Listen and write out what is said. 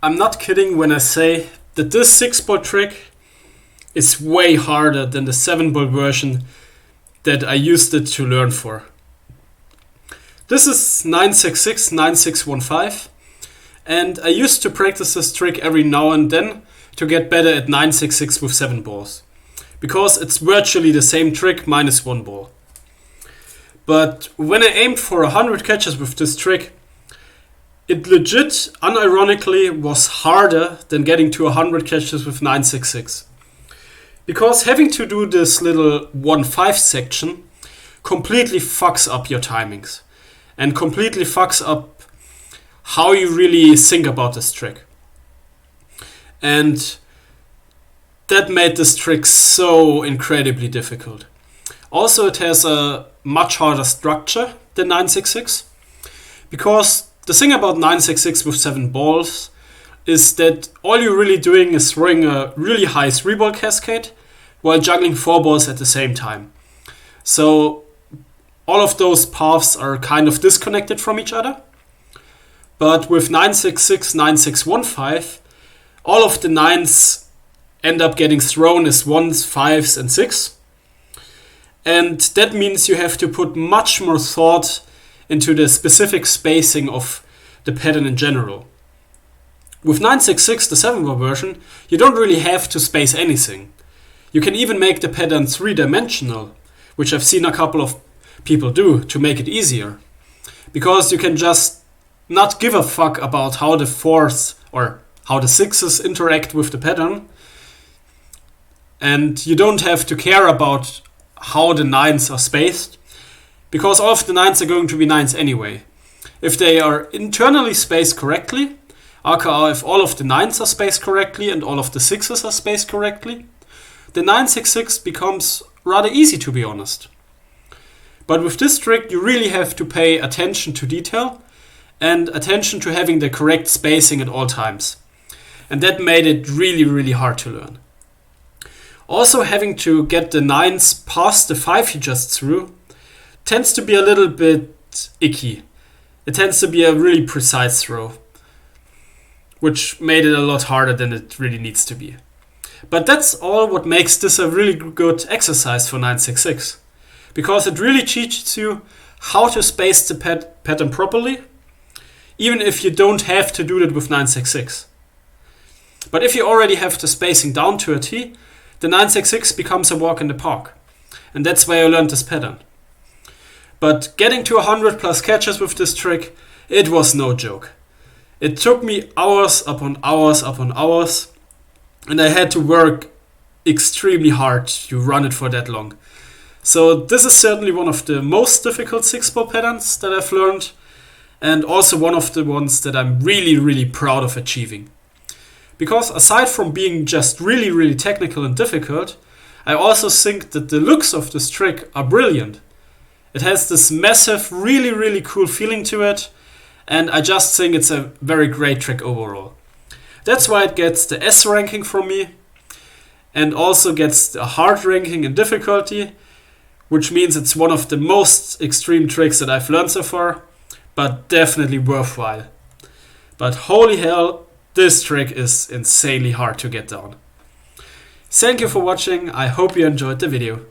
I'm not kidding when I say that this 6-ball trick is way harder than the 7-ball version that I used it to learn for. This is 966, 9615, and I used to practice this trick every now and then to get better at 966 with 7 balls, because it's virtually the same trick minus 1 ball. But when I aimed for 100 catches with this trick, it legit, unironically, was harder than getting to 100 catches with 966. Because having to do this little 1-5 section completely fucks up your timings and completely fucks up how you really think about this trick. And that made this trick so incredibly difficult. Also, it has a much harder structure than 966, because the thing about 966 with 7 balls is that all you're really doing is throwing a really high 3-ball cascade while juggling 4 balls at the same time. So all of those paths are kind of disconnected from each other. But with 966, 9615, all of the 9s end up getting thrown as 1s, 5s, and 6. And that means you have to put much more thought into the specific spacing of the pattern in general. With 966, the 7-ball version, you don't really have to space anything. You can even make the pattern 3-dimensional, which I've seen a couple of people do to make it easier. Because you can just not give a fuck about how the 4s or how the 6s interact with the pattern. And you don't have to care about how the 9s are spaced, because all of the 9s are going to be 9s anyway. If they are internally spaced correctly, aka if all of the 9s are spaced correctly and all of the 6s are spaced correctly, the 966 becomes rather easy, to be honest. But with this trick, you really have to pay attention to detail and attention to having the correct spacing at all times. And that made it really, really hard to learn. Also, having to get the 9s past the 5 you just threw tends to be a little bit icky. It tends to be a really precise throw, which made it a lot harder than it really needs to be. But that's all what makes this a really good exercise for 966, because it really teaches you how to space the pattern properly, even if you don't have to do that with 966. But if you already have the spacing down to a T, the 966 becomes a walk in the park. And that's why I learned this pattern. But getting to 100 plus catches with this trick, it was no joke. It took me hours upon hours upon hours, and I had to work extremely hard to run it for that long. So this is certainly one of the most difficult 6-ball patterns that I've learned, and also one of the ones that I'm really, really proud of achieving. Because aside from being just really, really technical and difficult, I also think that the looks of this trick are brilliant. It has this massive, really, really cool feeling to it, and I just think it's a very great trick overall. That's why it gets the S ranking from me, and also gets the hard ranking in difficulty, which means it's one of the most extreme tricks that I've learned so far, but definitely worthwhile. But holy hell, this trick is insanely hard to get down. Thank you for watching, I hope you enjoyed the video.